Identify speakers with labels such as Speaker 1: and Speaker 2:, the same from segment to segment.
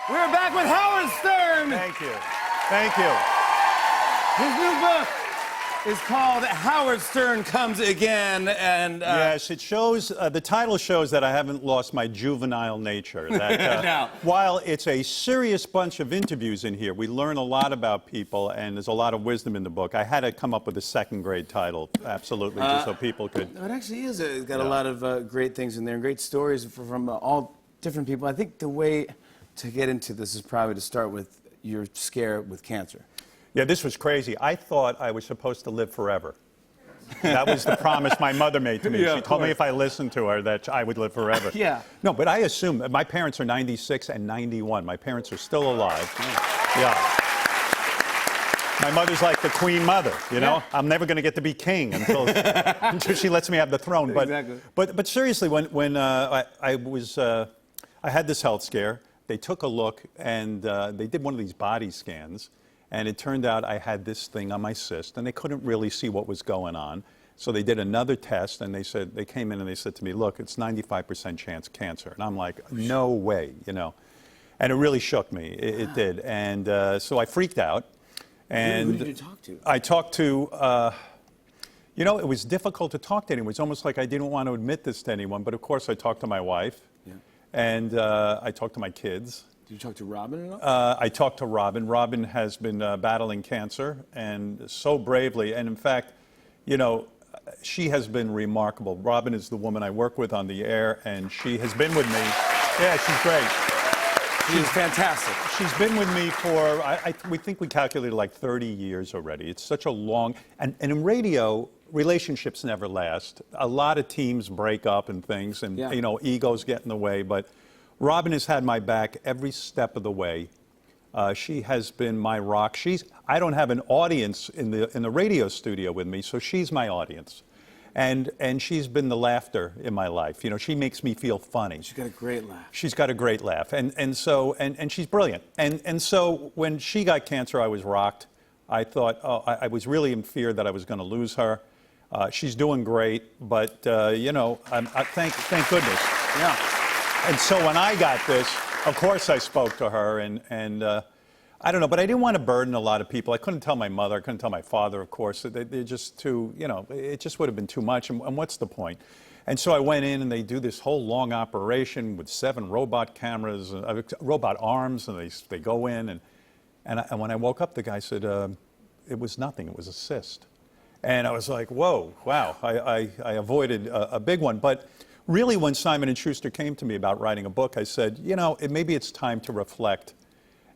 Speaker 1: We're back with Howard Stern.
Speaker 2: Thank you. Thank you.
Speaker 1: His new book is called Howard Stern Comes Again, and
Speaker 2: Yes, it shows, the title shows that I haven't lost my juvenile nature. That,
Speaker 1: Now.
Speaker 2: while it's a serious bunch of interviews in here, we learn a lot about people, and there's a lot of wisdom in the book. I had to come up with a second-grade title, absolutely, just so people could...
Speaker 1: it actually is. It's got a lot of great things in there, and great stories from all different people. I think the way to get into this is probably to start with your scare with cancer.
Speaker 2: Yeah, this was crazy. I thought I was supposed to live forever. That was the promise my mother made to me.
Speaker 1: Yeah,
Speaker 2: she told me if I listened to her that I would live forever.
Speaker 1: Yeah.
Speaker 2: No, but I assume my parents are 96 and 91. My parents are still alive. Yeah. My mother's like the queen mother, you know?
Speaker 1: Yeah.
Speaker 2: I'm never going to get to be king until she lets me have the throne. But,
Speaker 1: Exactly.
Speaker 2: but seriously, when I had this health scare, they took a look and they did one of these body scans. And it turned out I had this thing on my cyst, and they couldn't really see what was going on. So they did another test, and they came in and they said to me, look, it's 95% chance cancer. And I'm like, no way, you know. And it really shook me. It did. And so I freaked out. And
Speaker 1: Who did you talk to?
Speaker 2: I talked to, you know, it was difficult to talk to anyone. It was almost like I didn't want to admit this to anyone. But of course, I talked to my wife, and I talked to my kids.
Speaker 1: Did you talk to Robin at all?
Speaker 2: I talked to Robin. Robin has been battling cancer, and so bravely. And in fact, you know, she has been remarkable. Robin is the woman I work with on the air, and she has been with me. Yeah, she's great.
Speaker 1: She's fantastic.
Speaker 2: She's been with me for, we think we calculated like 30 years already. It's such a long, and in radio, relationships never last. A lot of teams break up and things, and, you know, egos get in the way, but Robin has had my back every step of the way. She has been my rock. I don't have an audience in the radio studio with me, so she's my audience. And she's been the laughter in my life. You know, she makes me feel funny.
Speaker 1: She's got a great laugh.
Speaker 2: She's got a great laugh. And she's brilliant. And so when she got cancer, I was rocked. I thought, I was really in fear that I was going to lose her. She's doing great, but, you know, thank goodness.
Speaker 1: Yeah.
Speaker 2: And so when I got this, of course I spoke to her, and I don't know, but I didn't want to burden a lot of people. I couldn't tell my mother, I couldn't tell my father, of course. They're just too, you know, it just would have been too much, and what's the point? And so I went in, and they do this whole long operation with 7 robot cameras, robot arms, and they go in, and when I woke up, the guy said, it was nothing, it was a cyst. And I was like, whoa, wow, I avoided a big one. But really, when Simon & Schuster came to me about writing a book, I said, you know, maybe it's time to reflect.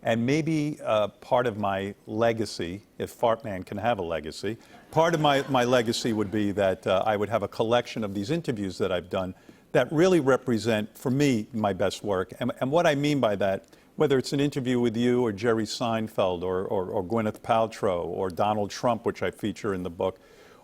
Speaker 2: And maybe part of my legacy, if Fartman can have a legacy, part of my legacy would be that I would have a collection of these interviews that I've done that really represent, for me, my best work. And what I mean by that, whether it's an interview with you or Jerry Seinfeld or Gwyneth Paltrow or Donald Trump, which I feature in the book,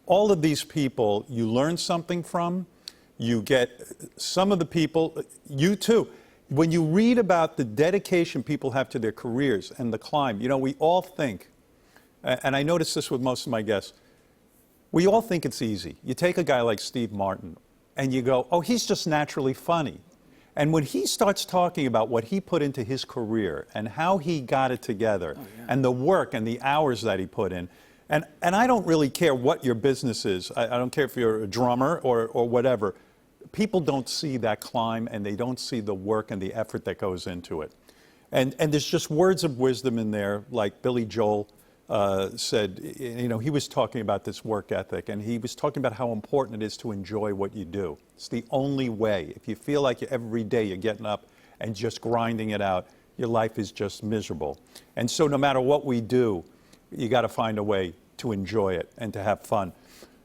Speaker 2: all of these people you learn something from. You get some of the people, you too, when you read about the dedication people have to their careers and the climb, you know, we all think, and I notice this with most of my guests, we all think it's easy. You take a guy like Steve Martin and you go, oh, he's just naturally funny. And when he starts talking about what he put into his career and how he got it together and the work and the hours that he put in, and I don't really care what your business is. I don't care if you're a drummer or whatever. People don't see that climb, and they don't see the work and the effort that goes into it. And there's just words of wisdom in there, like Billy Joel said, you know, he was talking about this work ethic, and he was talking about how important it is to enjoy what you do. It's the only way. If you feel like every day you're getting up and just grinding it out, your life is just miserable. And so no matter what we do, you got to find a way to enjoy it and to have fun.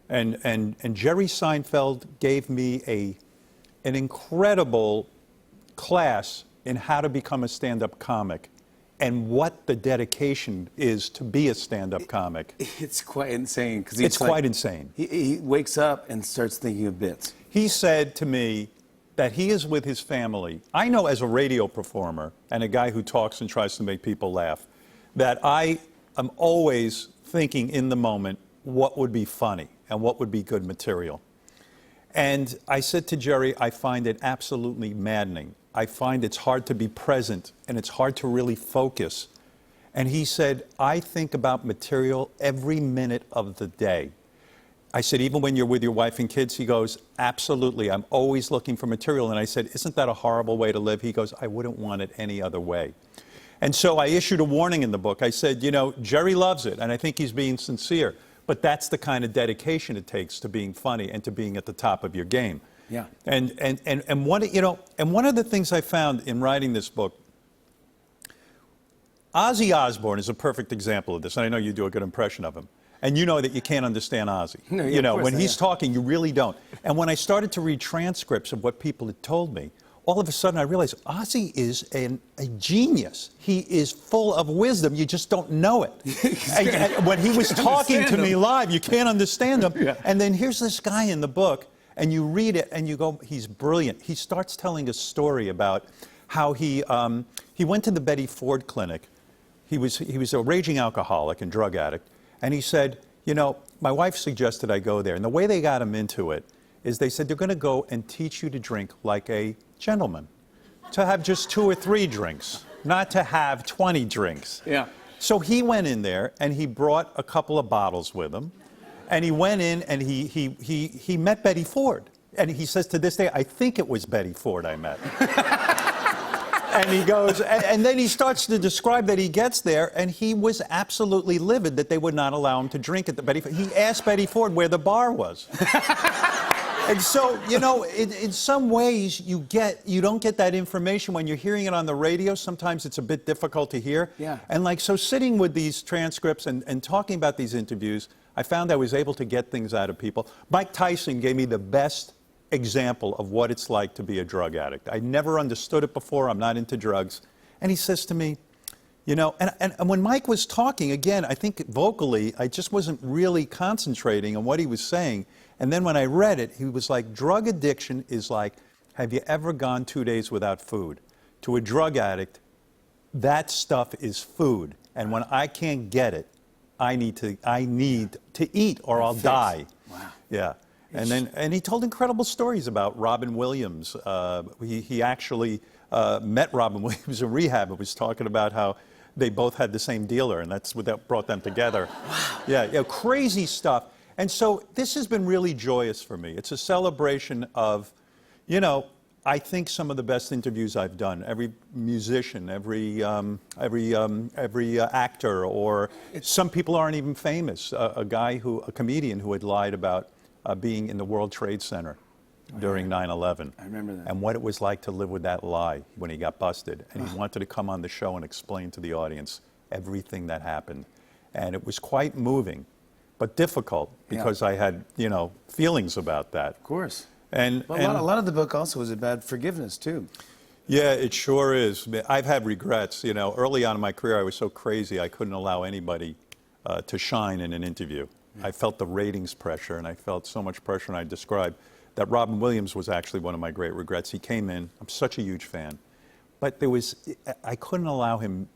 Speaker 2: And Jerry Seinfeld gave me an incredible class in how to become a stand-up comic and what the dedication is to be a stand-up comic.
Speaker 1: It's quite insane.
Speaker 2: It's quite insane.
Speaker 1: He wakes up and starts thinking of bits.
Speaker 2: He said to me that he is with his family. I know as a radio performer and a guy who talks and tries to make people laugh, that I am always thinking in the moment what would be funny and what would be good material. And I said to Jerry, I find it absolutely maddening. I find it's hard to be present and it's hard to really focus. And he said, I think about material every minute of the day. I said, even when you're with your wife and kids? He goes, absolutely. I'm always looking for material. And I said, isn't that a horrible way to live? He goes, I wouldn't want it any other way. And so I issued a warning in the book. I said, you know, Jerry loves it, and I think he's being sincere. But that's the kind of dedication it takes to being funny and to being at the top of your game.
Speaker 1: Yeah.
Speaker 2: And one, you know, and one of the things I found in writing this book, Ozzy Osbourne is a perfect example of this, and I know you do a good impression of him. And you know that you can't understand Ozzy.
Speaker 1: No, yeah,
Speaker 2: you know,
Speaker 1: of course
Speaker 2: when he's talking, you really don't. And when I started to read transcripts of what people had told me, all of a sudden I realized Ozzy is a genius. He is full of wisdom. You just don't know it. and when he was talking to me live, you can't understand him.
Speaker 1: Yeah.
Speaker 2: And then here's this guy in the book, and you read it, and you go, he's brilliant. He starts telling a story about how he went to the Betty Ford Clinic. He was a raging alcoholic and drug addict. And he said, you know, my wife suggested I go there. And the way they got him into it is they said, they're going to go and teach you to drink like a gentleman, to have just 2 or 3 drinks, not to have 20 drinks.
Speaker 1: Yeah.
Speaker 2: So he went in there and he brought a couple of bottles with him. And he went in and he met Betty Ford. And he says to this day, I think it was Betty Ford I met. And he goes, and then he starts to describe that he gets there, and he was absolutely livid that they would not allow him to drink at the Betty Ford. He asked Betty Ford where the bar was. And so, you know, in some ways, you don't get that information when you're hearing it on the radio. Sometimes it's a bit difficult to hear.
Speaker 1: Yeah.
Speaker 2: And like, so sitting with these transcripts and talking about these interviews, I found I was able to get things out of people. Mike Tyson gave me the best example of what it's like to be a drug addict. I never understood it before. I'm not into drugs. And he says to me, you know, and when Mike was talking, again, I think vocally, I just wasn't really concentrating on what he was saying. And then when I read it, he was like, drug addiction is like, have you ever gone 2 days without food? To a drug addict, that stuff is food. And when I can't get it, I need to eat or I'll die.
Speaker 1: Wow.
Speaker 2: Yeah. And he told incredible stories about Robin Williams. He actually met Robin Williams in rehab and was talking about how they both had the same dealer, and that's what that brought them together. Wow. Yeah, crazy stuff. And so this has been really joyous for me. It's a celebration of, you know, I think some of the best interviews I've done. Every musician, every actor, or some people aren't even famous. A comedian who had lied about being in the World Trade Center during 9/11.
Speaker 1: I remember that.
Speaker 2: And what it was like to live with that lie when he got busted. And he wanted to come on the show and explain to the audience everything that happened. And it was quite moving, but difficult because I had, you know, feelings about that.
Speaker 1: Of course.
Speaker 2: And
Speaker 1: a lot of the book also is about forgiveness, too.
Speaker 2: Yeah, it sure is. I've had regrets. You know, early on in my career, I was so crazy I couldn't allow anybody to shine in an interview. I felt the ratings pressure, and I felt so much pressure, and I described that Robin Williams was actually one of my great regrets. He came in, I'm such a huge fan, but I couldn't allow him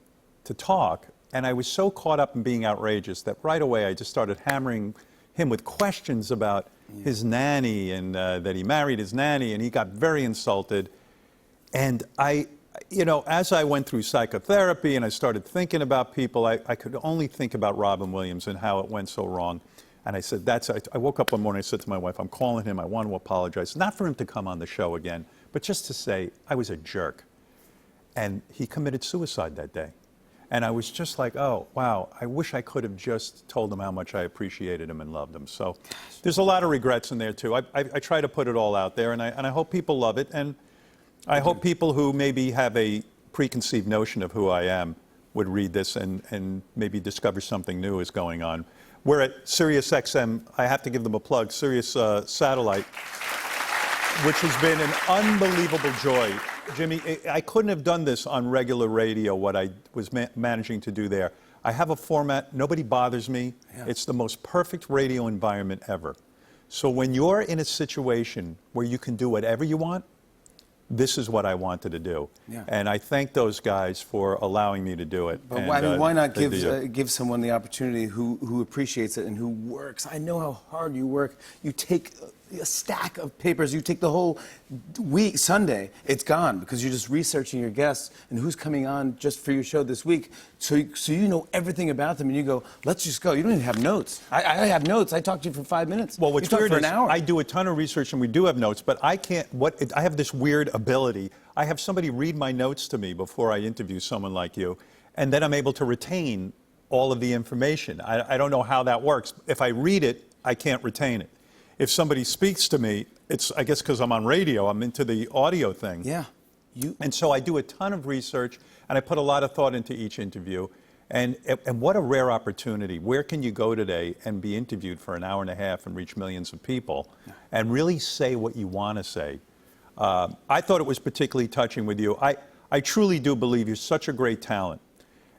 Speaker 2: to talk, and I was so caught up in being outrageous that right away I just started hammering him with questions about his nanny and that he married his nanny, and he got very insulted. And you know, as I went through psychotherapy and I started thinking about people, I could only think about Robin Williams and how it went so wrong. And I said, I woke up one morning, I said to my wife, I'm calling him, I want to apologize. Not for him to come on the show again, but just to say I was a jerk. And he committed suicide that day. And I was just like, oh, wow, I wish I could have just told him how much I appreciated him and loved him. So there's a lot of regrets in there, too. I try to put it all out there, and I hope people love it. And I hope people who maybe have a preconceived notion of who I am would read this and maybe discover something new is going on. We're at Sirius XM. I have to give them a plug, Sirius Satellite, which has been an unbelievable joy. Jimmy, I couldn't have done this on regular radio, what I was managing to do there. I have a format. Nobody bothers me. Yeah. It's the most perfect radio environment ever. So when you're in a situation where you can do whatever you want, this is what I wanted to do. Yeah. And I thank those guys for allowing me to do it.
Speaker 1: But why not give someone the opportunity who appreciates it and who works? I know how hard you work. You take a stack of papers. You take the whole week, Sunday, it's gone because you're just researching your guests and who's coming on just for your show this week. So you know everything about them, and you go, let's just go. You don't even have notes. I have notes. I talked to you for 5 minutes.
Speaker 2: Well, what's
Speaker 1: you talk
Speaker 2: weird
Speaker 1: for
Speaker 2: is
Speaker 1: an hour.
Speaker 2: I do a ton of research, and we do have notes, but I can't. I have this weird ability. I have somebody read my notes to me before I interview someone like you, and then I'm able to retain all of the information. I don't know how that works. If I read it, I can't retain it. If somebody speaks to me, it's, I guess because I'm on radio, I'm into the audio thing.
Speaker 1: Yeah.
Speaker 2: And so I do a ton of research, and I put a lot of thought into each interview. And what a rare opportunity. Where can you go today and be interviewed for an hour and a half and reach millions of people and really say what you want to say? I thought it was particularly touching with you. I truly do believe you're such a great talent.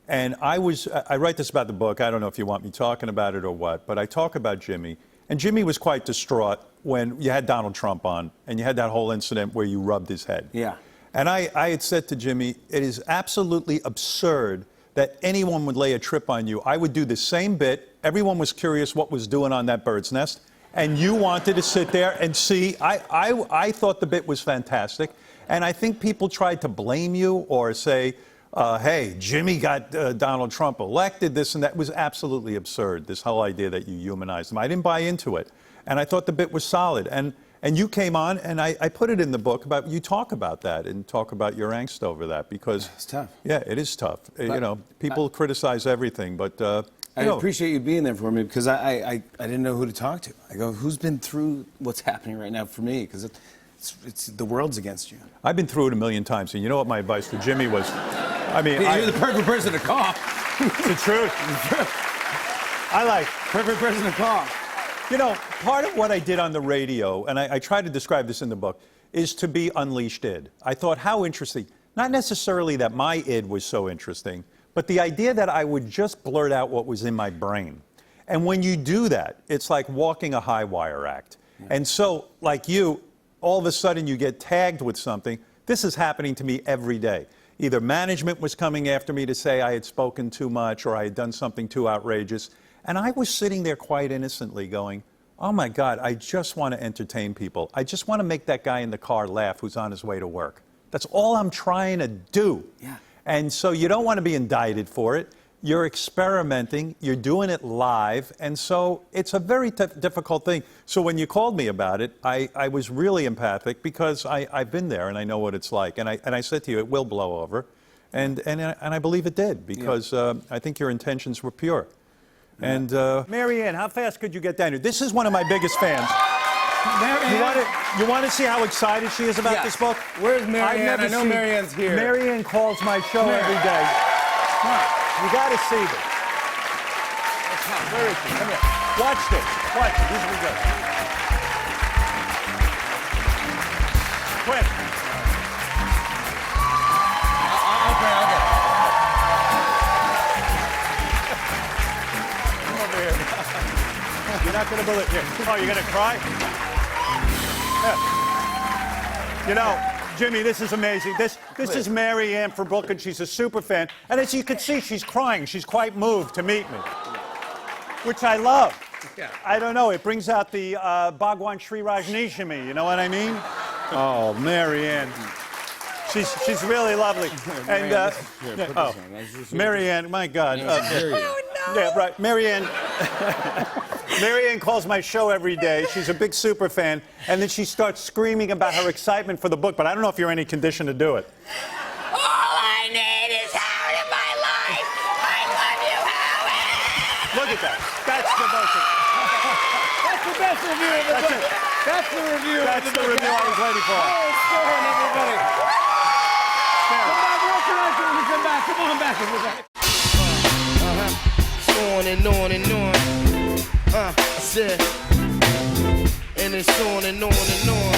Speaker 2: And I write this about the book. I don't know if you want me talking about it or what, but I talk about Jimmy. And Jimmy was quite distraught when you had Donald Trump on and you had that whole incident where you rubbed his head.
Speaker 1: Yeah.
Speaker 2: And I had said to Jimmy, it is absolutely absurd that anyone would lay a trip on you. I would do the same bit. Everyone was curious what was doing on that bird's nest. And you wanted to sit there and see. I thought the bit was fantastic. And I think people tried to blame you or say, hey, Jimmy got Donald Trump elected, this and that. It was absolutely absurd, this whole idea that you humanized him. I didn't buy into it. And I thought the bit was solid. And you came on, and I put it in the book about, you talk about that and talk about your angst over that because...
Speaker 1: It's tough.
Speaker 2: Yeah, it is tough. You know, people criticize everything, but...
Speaker 1: I appreciate you being there for me because I didn't know who to talk to. I go, who's been through what's happening right now for me? Because it's the world's against you.
Speaker 2: I've been through it a million times, and you know what my advice to Jimmy was? I mean,
Speaker 1: You're the perfect person to call.
Speaker 2: It's the truth. I like
Speaker 1: Perfect person to call.
Speaker 2: You know, part of what I did on the radio, and I try to describe this in the book, is to be unleashed id. I thought, how interesting. Not necessarily that my id was so interesting, but the idea that I would just blurt out what was in my brain. And when you do that, it's like walking a high wire act. Yeah. And so, like you, all of a sudden you get tagged with something. This is happening to me every day. Either management was coming after me to say I had spoken too much or I had done something too outrageous. And I was sitting there quite innocently going, oh my God, I just want to entertain people. I just want to make that guy in the car laugh who's on his way to work. That's all I'm trying to do.
Speaker 1: Yeah.
Speaker 2: And so you don't want to be indicted for it. You're experimenting, you're doing it live, and so it's a very difficult thing. So when you called me about it, I was really empathic because I've been there and I know what it's like. And I said to you, it will blow over. And I believe it did because I think your intentions were pure. Yeah. And Marianne, how fast could you get down here? This is one of my biggest fans. You want to see how excited she is about this book?
Speaker 1: Where's Marianne? I know Marianne's here.
Speaker 2: Marianne calls my show every day. Come on. You got to see this. Where is she? Come here. Watch this. Watch it. Here we go. Quick.
Speaker 1: Okay.
Speaker 2: Come over here. You're not going to believe it. Here. Oh, you're going to cry? Yeah. You know, Jimmy, this is amazing. This is Marianne for Brooklyn. She's a super fan. And as you can see, she's crying. She's quite moved to meet me, which I love.
Speaker 1: Yeah.
Speaker 2: I don't know. It brings out the Bhagwan Sri Rajneesh in me. You know what I mean? Oh, Marianne. She's really lovely. And Marianne, my God. Yeah, right. Marianne. Marianne calls my show every day. She's a big super fan. And then she starts screaming about her excitement for the book, but I don't know if you're in any condition to do it.
Speaker 3: All I need is Howard in my life. I love you, Howard.
Speaker 2: Look at that. That's devotion.
Speaker 1: That's the best review of the book. That's the review.
Speaker 2: That's the review I was waiting for.
Speaker 1: Oh, it's going, everybody. Come back, what's the next one? Come back. Come on back, everybody.
Speaker 4: On and on and on. I said, and it's on and on and on.